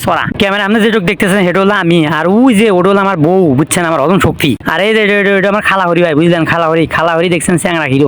সরা ক্যামেরা আপনি যেটুক দেখতেছেন সেটা হলো আমি, আর ওই যে ওটা হলো আমার বউ, বুঝছেন, আমার অদম শক্তি। আর এই যে এটা আমার খালাহরি ভাই, বুঝলেন, খালাহরি দেখছেন চ্যাংরা হিরো।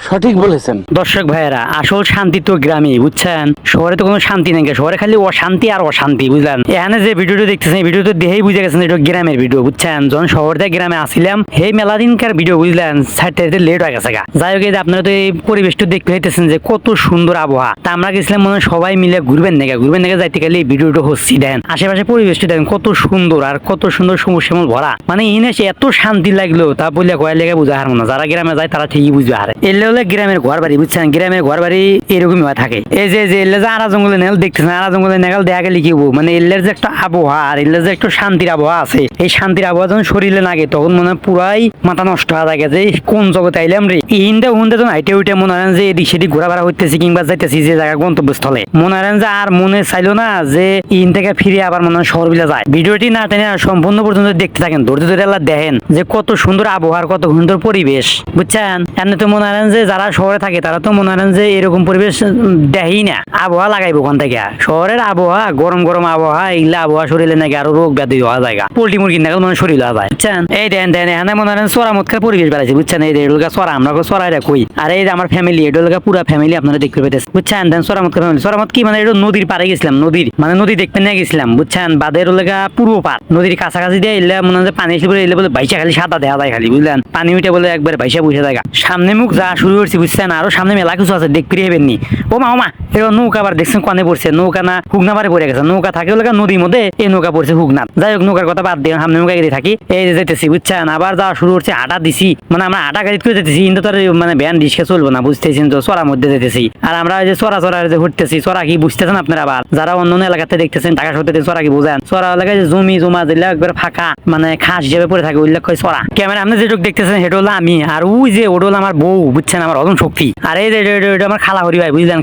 সঠিক বলেছেন। দর্শক ভাইয়েরা, আসল শান্তি তো গ্রামে, বুঝছেন, শহরে তো কোনো শান্তি নেই, শহরে খালি অশান্তি আর অশান্তি, বুঝলেন। এখানে যে ভিডিওটা দেখতেছেন এই ভিডিও তো দেখেই বুঝে গেছেন এটা গ্রামের ভিডিও, বুঝছেন। যখন শহর থেকে গ্রামে আসছিলাম এই মেলা দিনকার ভিডিও, বুঝলেন, সাইডটা লেট হয়ে গেছে গা। যাই হোক, আপনারা তো এই পরিবেশটা দেখতে পাইতেছেন যে কত সুন্দর আবহাওয়া। তা আমরা গেছিলাম মনে হয় সবাই মিলে ঘুরবেন নাকি যাইতে গেলে এই ভিডিওটা হচ্ছি, দেন আশেপাশে পরিবেশটা দেখেন কত সুন্দর, আর কত সুন্দর সবুজ শ্যামল ভরা। মানে ইনে এত শান্তি লাগলো তা বললে কয়েক লেগে বুঝা হার না, যারা গ্রামে যায় তারা ঠিকই বুঝবে। হারে এলে হলে গ্রামের ঘর বাড়ি, বুঝছেন, গ্রামের ঘর বাড়ি এরকমই হয়ে থাকে। এই যে এলে যে আরা জঙ্গলে নেল দেখতেছেন, আরা জঙ্গলে নেগাল দেখা গেলে কি মানে এলের যে একটা আবহাওয়া, আর এলের যে একটা শান্তির আবহাওয়া আছে, এই শান্তির আবহাওয়া যখন শরীরে লাগে তখন মনে হয় পুরাই মাথা নষ্ট হয়ে থাকে যে কোন জগতে আইলাম রে। ইন্দে হুন্দে যখন হাইটে উঠে মনে হয় যে এদিক সেদিক ঘোরাফেরা হইতেছি কিংবা যাইতেছি যে জায়গা গন্তব্যস্থলে, মনে হয় যে আর মনে চাইলো না যে ইন থেকে ফিরে আবার মনে হয় শহর বিলে যায়। ভিডিওটি না টেনে সম্পূর্ণ পর্যন্ত দেখতে থাকেন, ধৈর্য ধরে আল্লাহ দেখেন যে কত সুন্দর আবহাওয়ার, কত সুন্দর পরিবেশ, বুঝছেন। এমনি তো মনে হয় যে যারা শহরে থাকে তারা তো মনে হয় যে এরকম পরিবেশ দেখেই না, আবহাওয়া লাগাইবো ওখান থেকে। শহরের আবহাওয়া গরম গরম আবহাওয়া, এইগুলা আবহাওয়া শরীরে নাকি আরো রোগ ব্যাধি হওয়া যায়, পোল্ট্রি মুরগি নাকি মানে শরীর হওয়া যায়, বুঝছেন। এই দেন এখানে মনে হয় চড়া মতকার পরিবেশ বেড়াইছে, বুঝছেন। এই এডুলকা চড়া, আমরা চড়াইরা কই, আর এই যে আমার ফ্যামিলি, এডুলকা পুরা ফ্যামিলি আপনারা দেখতে পেতেছেন, বুঝছেন। দেন চড়া মতকার ফ্যামিলি, চড়া মত কি মানে এটা নদীর পাড়ে গেছিলাম, নদী দেখতে নিয়ে গেছিলাম, বুঝছেন। বাদের ওলেগা পূর্ব পার, নদীর কাছাকাছি দিয়ে এলে মনে হয় পানি এসে এলে বলে বাইশা খালি সাদা দেওয়া যায় খালি, বুঝলেন। পানি উঠে বলে একবার বাইশা বসে যায়। সামনে মুখ যা শুরু করছি, বুঝছেন, আরো সামনে মেলা কিছু আছে, দেখতে হেবেন নি। ও মা এবার নৌকা আবার দেখছেন কনে পড়ছে, নৌকা না হুগনা পারে পড়ে গেছে, নৌকা থাকে ওলেগা নদীর মধ্যে, এই নৌকা পড়ছে হুগনাথ। যাই হোক, নৌকার কথা বাদ দিয়ে সামনে নৌকা গাড়ি থাকি, এই যে যেতেছি, বুঝছেন। আবার যাওয়া শুরু করছে, আটা দিছি, মানে আমরা আটা গাড়ি করে যেতেছি, কিন্তু তার মানে ভ্যান রিক্সা চলবো না, বুঝতেছেন তো, চড়ার মধ্যে যেতেছি। আর আমরা যে চড়া যে ঘুরতেছি, চড়া কি বুঝতেছেন আপনারা? আবার যারা অন্য এলাকাতে দেখতেছেন টাকা সত্যি চড়া কি বুঝেন? চড়া এলাকায় যে জমি জমা যেগুলো একবার ফাঁকা মানে খাস হিসেবে পড়ে থাকে উল্লেখ করে চড়া। ক্যামেরা আপনি যেটুক দেখতেছেন সেটা হলো আমি, আর ওই যে ওটা হলো আমার বউ, বুঝছেন, আমার অদম শক্তি। আর এই যে এটা আমার খালাহরি ভাই, বুঝলেন,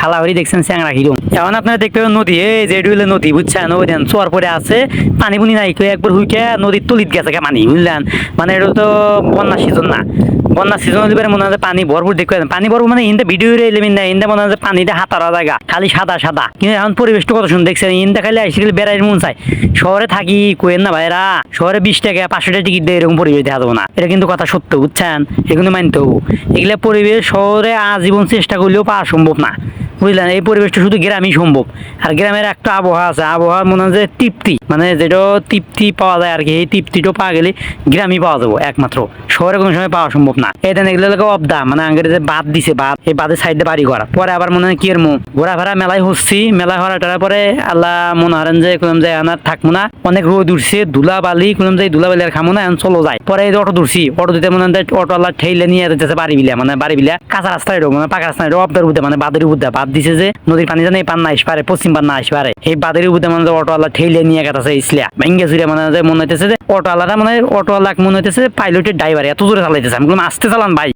খালাহরি দেখছেন চ্যাংরা হিরো। এখন আপনারা দেখতে পাবেন নদী, এই যে এটা হলো নদী, বুঝছেন। ওই দেন চর পরে আছে, পানি পুনি নাই, একবার হুইকে নদীর তলিত গেছে পানি, বুঝলেন। মানে এটা তো বন্যা সিজন না, বন্যা সিজন হলে মনে হয় পানি ভরপুর দেখতে পানি ভরপুর, মানে ইন্দা ভিডিও এলিমেন্ট না, ইন্দা মনে হয় পানিটা হাতারা জায়গা খালি সাদা। কিন্তু এখন পরিবেশটা কত সুন্দর দেখছেন, ইন্দা খালি আসলে বেড়াই মন চাই। শহরে থাকি কোয়েন না ভাইরা, শহরে 20 টাকা 500 টাকা টিকিট দিয়ে এরকম পরিবেশ দেখা যাবো না, এটা কিন্তু কথা সত্য, বুঝছেন। এগুলো মানতে হবো, এগুলা পরিবেশ শহরে আজীবন চেষ্টা করলেও পাওয়া সম্ভব না, বুঝলেন। এই পরিবেশটা শুধু গ্রামই সম্ভব। আর গ্রামের একটা আবহাওয়া আছে, আবহাওয়া মনে হয় যে তৃপ্তি, মানে যেটা তৃপ্তি পাওয়া যায় আর কি, এই তৃপ্তিটা পাওয়া গেলে গ্রামই পাওয়া যাবো একমাত্র, শহরে কোনো সময় পাওয়া সম্ভব না। এটা এগুলো অবদা মানে আঙ্গের যে বাদ দিছে, বাদ এই বাদের সাইডে বাড়ি করা, পরে আবার মনে হয় কি এর ঘোরাফেরা মেলায় হচ্ছি, মেলা হওয়াটার পরে আল্লাহ মনে হারেন যে কোনো যায় আনার থাকবো না, অনেক রোদ উঠছে, ধুলা বালি কোনো যায়, ধুলা বালি আর খামো না, এখন চলো যায়। পরে এই অটো দূরছি, অটো দিতে মনে হয় অটো আল্লাহ ঠেলে নিয়ে যেতেছে বাড়ি বিলা কাঁচা রাস্তায় মানে পাকা রাস্তায় অবদার উঠে, মানে বাদের উপর বাদ দিছে যে নদীর পানি জানে এই পান্না আসতে পারে, পশ্চিম পান্না আসতে পারে, এই বাদের উপরে মানে অটো আল্লাহ ঠেলে নিয়ে গেছে ইসলিয়া ভেঙ্গে জুড়ে, মানে মনে হইতেছে যে অটো আল্লাহটা মানে অটো আল্লাহ মনে হইতেছে পাইলটের ড্রাইভার এত জোরে চালাইতেছে। আমি বললাম আস্তে চালান ভাই,